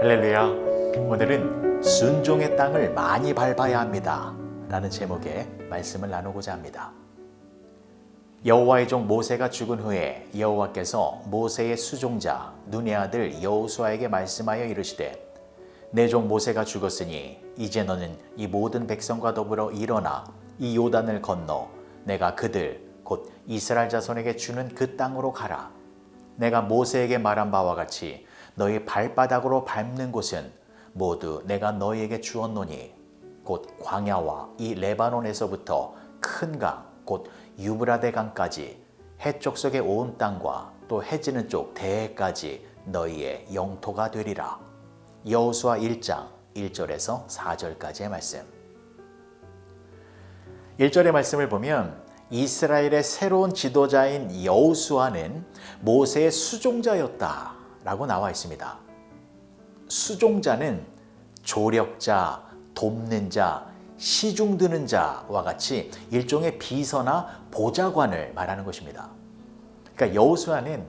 할렐루야. 오늘은 순종의 땅을 많이 밟아야 합니다 라는 제목의 말씀을 나누고자 합니다. 여호와의 종 모세가 죽은 후에 여호와께서 모세의 수종자 눈의 아들 여호수아에게 말씀하여 이르시되 내 종 모세가 죽었으니 이제 너는 이 모든 백성과 더불어 일어나 이 요단을 건너 내가 그들 곧 이스라엘 자손에게 주는 그 땅으로 가라. 내가 모세에게 말한 바와 같이 너희 발바닥으로 밟는 곳은 모두 내가 너희에게 주었노니 곧 광야와 이 레바논에서부터 큰 강 곧 유브라데 강까지 해쪽 속의 온 땅과 또 해지는 쪽 대해까지 너희의 영토가 되리라. 여호수아 1장 1절에서 4절까지의 말씀. 1절의 말씀을 보면 이스라엘의 새로운 지도자인 여호수아는 모세의 수종자였다 라고 나와 있습니다. 수종자는 조력자, 돕는 자, 시중드는 자와 같이 일종의 비서나 보좌관을 말하는 것입니다. 그러니까 여호수아는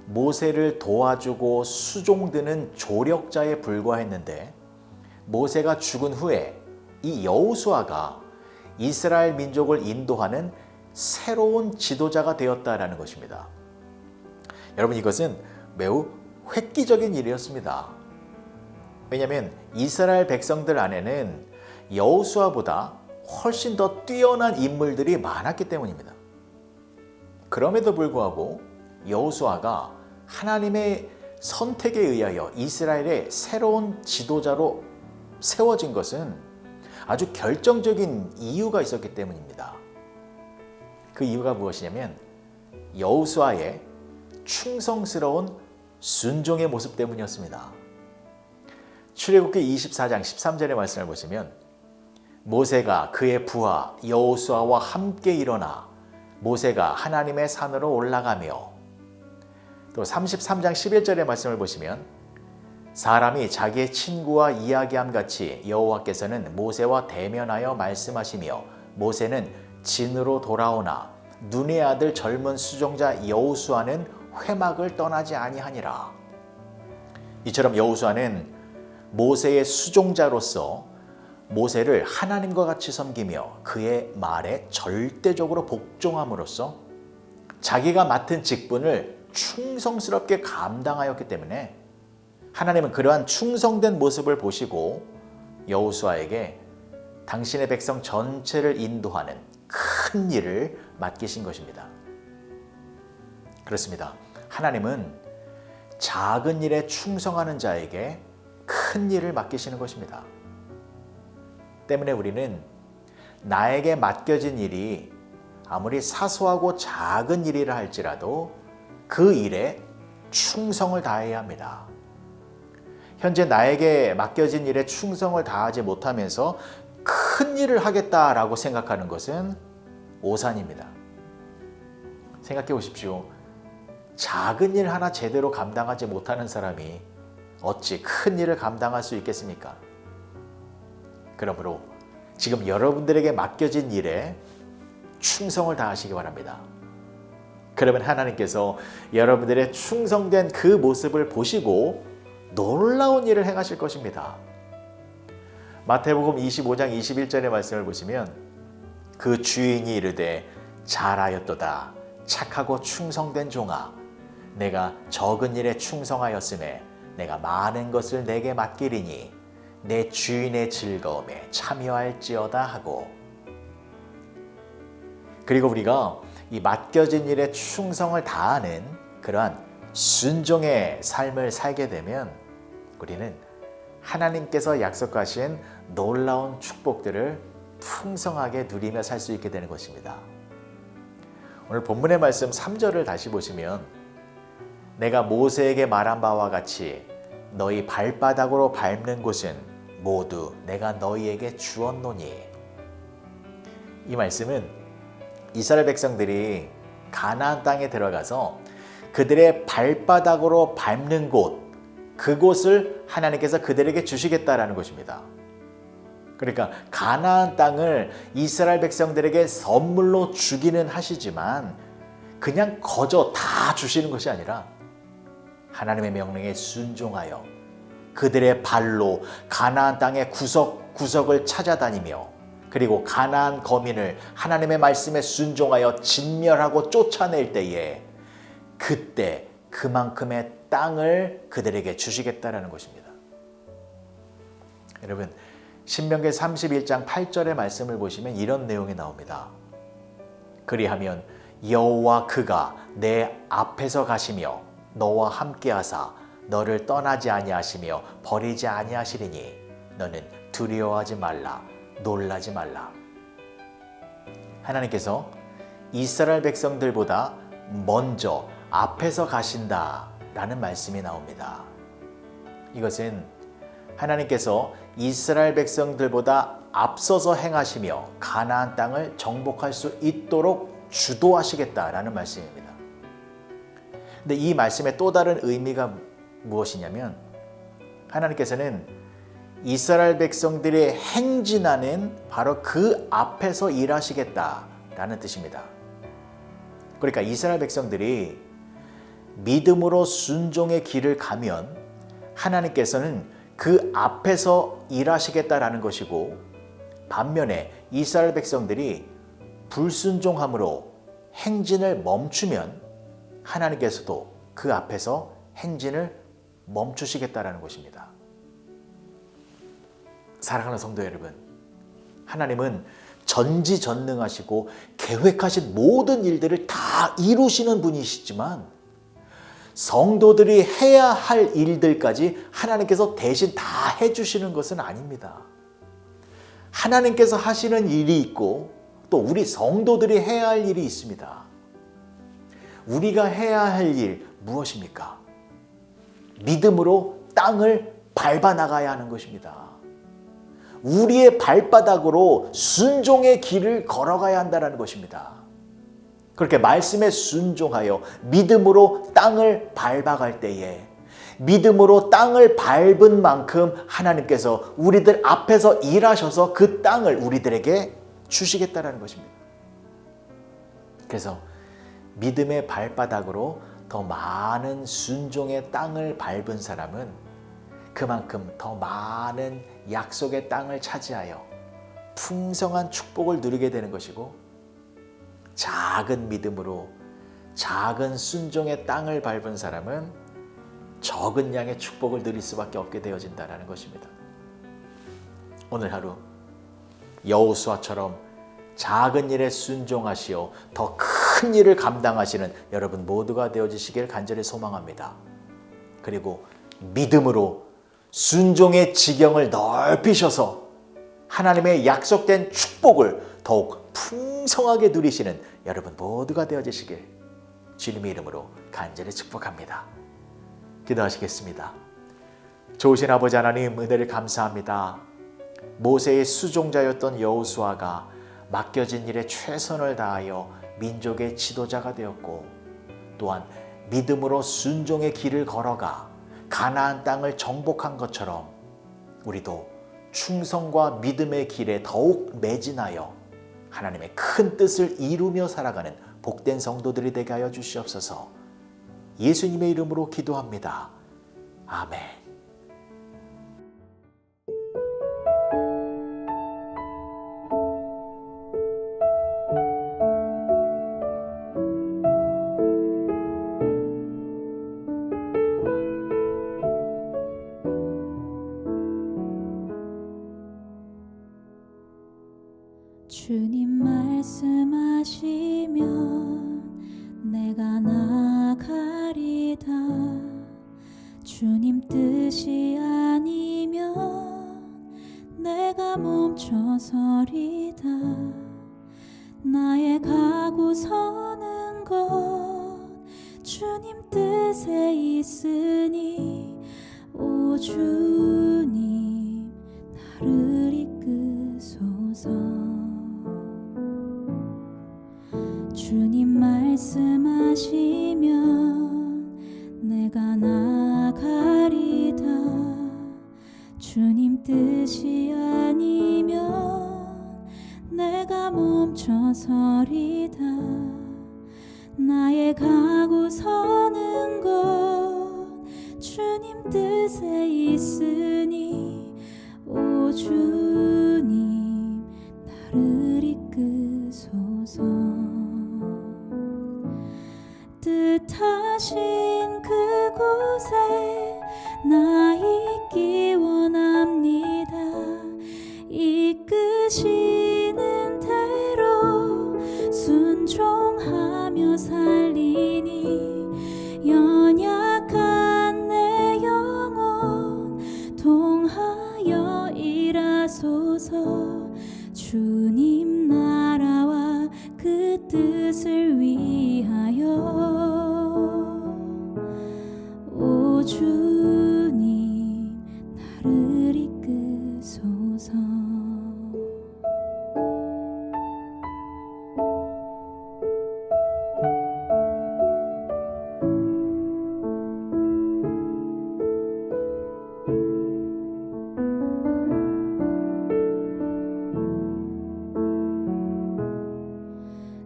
모세를 도와주고 수종드는 조력자에 불과했는데 모세가 죽은 후에 이 여호수아가 이스라엘 민족을 인도하는 새로운 지도자가 되었다라는 것입니다. 여러분, 이것은 매우 획기적인 일이었습니다. 왜냐하면 이스라엘 백성들 안에는 여호수아보다 훨씬 더 뛰어난 인물들이 많았기 때문입니다. 그럼에도 불구하고 여호수아가 하나님의 선택에 의하여 이스라엘의 새로운 지도자로 세워진 것은 아주 결정적인 이유가 있었기 때문입니다. 그 이유가 무엇이냐면 여호수아의 충성스러운 순종의 모습 때문이었습니다. 출애굽기 24장 13절의 말씀을 보시면 모세가 그의 부하 여호수아와 함께 일어나 모세가 하나님의 산으로 올라가며, 또 33장 11절의 말씀을 보시면 사람이 자기의 친구와 이야기함 같이 여호와께서는 모세와 대면하여 말씀하시며 모세는 진으로 돌아오나 눈의 아들 젊은 수종자 여호수아는 회막을 떠나지 아니하니라. 이처럼 여호수아는 모세의 수종자로서 모세를 하나님과 같이 섬기며 그의 말에 절대적으로 복종함으로써 자기가 맡은 직분을 충성스럽게 감당하였기 때문에 하나님은 그러한 충성된 모습을 보시고 여호수아에게 당신의 백성 전체를 인도하는 큰 일을 맡기신 것입니다. 그렇습니다. 하나님은 작은 일에 충성하는 자에게 큰 일을 맡기시는 것입니다. 때문에 우리는 나에게 맡겨진 일이 아무리 사소하고 작은 일이라 할지라도 그 일에 충성을 다해야 합니다. 현재 나에게 맡겨진 일에 충성을 다하지 못하면서 큰 일을 하겠다라고 생각하는 것은 오산입니다. 생각해 보십시오. 작은 일 하나 제대로 감당하지 못하는 사람이 어찌 큰 일을 감당할 수 있겠습니까? 그러므로 지금 여러분들에게 맡겨진 일에 충성을 다하시기 바랍니다. 그러면 하나님께서 여러분들의 충성된 그 모습을 보시고 놀라운 일을 행하실 것입니다. 마태복음 25장 21절의 말씀을 보시면 그 주인이 이르되 잘하였도다 착하고 충성된 종아 내가 적은 일에 충성하였음에 내가 많은 것을 내게 맡기리니 내 주인의 즐거움에 참여할지어다 하고, 그리고 우리가 이 맡겨진 일에 충성을 다하는 그러한 순종의 삶을 살게 되면 우리는 하나님께서 약속하신 놀라운 축복들을 풍성하게 누리며 살 수 있게 되는 것입니다. 오늘 본문의 말씀 3절을 다시 보시면 내가 모세에게 말한 바와 같이 너희 발바닥으로 밟는 곳은 모두 내가 너희에게 주었노니. 이 말씀은 이스라엘 백성들이 가나안 땅에 들어가서 그들의 발바닥으로 밟는 곳, 그곳을 하나님께서 그들에게 주시겠다라는 것입니다. 그러니까 가나안 땅을 이스라엘 백성들에게 선물로 주기는 하시지만 그냥 거저 다 주시는 것이 아니라 하나님의 명령에 순종하여 그들의 발로 가나안 땅의 구석구석을 찾아다니며 그리고 가나안 거민을 하나님의 말씀에 순종하여 진멸하고 쫓아낼 때에 그때 그만큼의 땅을 그들에게 주시겠다라는 것입니다. 여러분, 신명기 31장 8절의 말씀을 보시면 이런 내용이 나옵니다. 그리하면 여호와 그가 내 앞에서 가시며 너와 함께하사 너를 떠나지 아니하시며 버리지 아니하시리니 너는 두려워하지 말라, 놀라지 말라. 하나님께서 이스라엘 백성들보다 먼저 앞에서 가신다라는 말씀이 나옵니다. 이것은 하나님께서 이스라엘 백성들보다 앞서서 행하시며 가나안 땅을 정복할 수 있도록 주도하시겠다라는 말씀입니다. 근데 이 말씀의 또 다른 의미가 무엇이냐면 하나님께서는 이스라엘 백성들의 행진하는 바로 그 앞에서 일하시겠다라는 뜻입니다. 그러니까 이스라엘 백성들이 믿음으로 순종의 길을 가면 하나님께서는 그 앞에서 일하시겠다라는 것이고, 반면에 이스라엘 백성들이 불순종함으로 행진을 멈추면 하나님께서도 그 앞에서 행진을 멈추시겠다라는 것입니다. 사랑하는 성도 여러분, 하나님은 전지전능하시고 계획하신 모든 일들을 다 이루시는 분이시지만 성도들이 해야 할 일들까지 하나님께서 대신 다 해주시는 것은 아닙니다. 하나님께서 하시는 일이 있고 또 우리 성도들이 해야 할 일이 있습니다. 우리가 해야 할 일 무엇입니까? 믿음으로 땅을 밟아 나가야 하는 것입니다. 우리의 발바닥으로 순종의 길을 걸어가야 한다는 것입니다. 그렇게 말씀에 순종하여 믿음으로 땅을 밟아갈 때에 믿음으로 땅을 밟은 만큼 하나님께서 우리들 앞에서 일하셔서 그 땅을 우리들에게 주시겠다는 것입니다. 그래서 믿음의 발바닥으로 더 많은 순종의 땅을 밟은 사람은 그만큼 더 많은 약속의 땅을 차지하여 풍성한 축복을 누리게 되는 것이고, 작은 믿음으로 작은 순종의 땅을 밟은 사람은 적은 양의 축복을 누릴 수밖에 없게 되어진다는 것입니다. 오늘 하루 여호수아처럼 작은 일에 순종하시어 더 큰 일을 감당하시는 여러분 모두가 되어주시길 간절히 소망합니다. 그리고 믿음으로 순종의 지경을 넓히셔서 하나님의 약속된 축복을 더욱 풍성하게 누리시는 여러분 모두가 되어주시길 주님의 이름으로 간절히 축복합니다. 기도하시겠습니다. 좋으신 아버지 하나님, 은혜를 감사합니다. 모세의 수종자였던 여호수아가 맡겨진 일에 최선을 다하여 민족의 지도자가 되었고, 또한 믿음으로 순종의 길을 걸어가 가나안 땅을 정복한 것처럼 우리도 충성과 믿음의 길에 더욱 매진하여 하나님의 큰 뜻을 이루며 살아가는 복된 성도들이 되게 하여 주시옵소서. 예수님의 이름으로 기도합니다. 아멘. 주님 말씀하시면 내가 나가리다. 주님 뜻이 아니면 내가 멈춰서리다. 나의 가고 서는 것 주님 뜻에 있으니 오 주님 나를 이끄소서. 주님 말씀하시면 내가 나가리다. 주님 뜻이 아니면 내가 멈춰서리다. 나의 가고 서는 것 주님 뜻에 있으니 오 주님 나를 이끄소서. 뜻하신 그곳에 나 있기 원합니다. 이끄시는 대로 순종하며 살리니 연약한 내 영혼 통하여 일하소서. 주님 나라와 그 뜻을 위하여 오 주님 나를 이끄소서.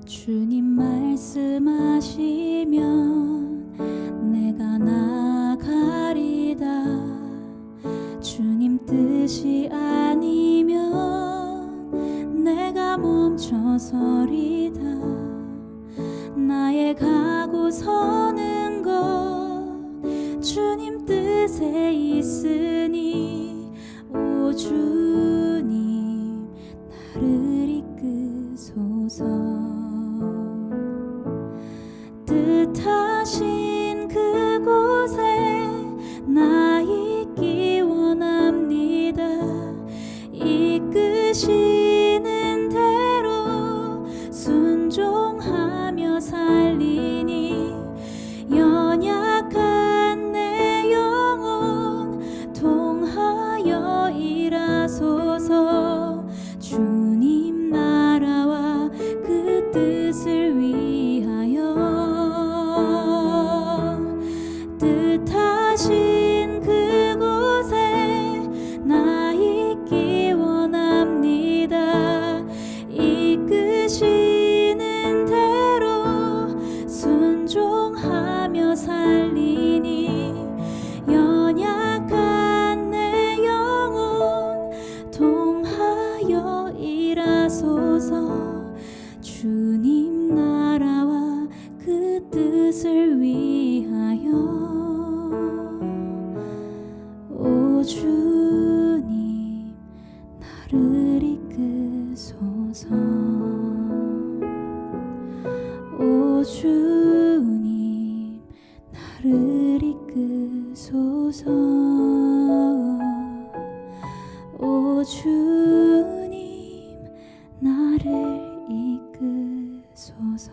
주님 말씀하시면 내가 나가리다. 주님 뜻이 아니면 내가 멈춰서리다. 나의 가고 서는 것 주님 뜻에 있으니 오 주님 나를 이끄소서. 뜻하신 그곳에 나 있기 원합니다. 이끄시는 대로 순종하며 살리니 연약한 내 영혼 통하여 일하소서. 주님 나라와 그 뜻을 위하여 뜻하신 그곳에 나 있기 원합니다. 이끄시는 대로 순종하며 살리니 연약한 내 영혼 통하여 일하소서. 주님 나라와 그 뜻을 위하여 오 주님 나를 이끄소서. 오 주님 나를 이끄소서. 오 주님 나를 이끄소서.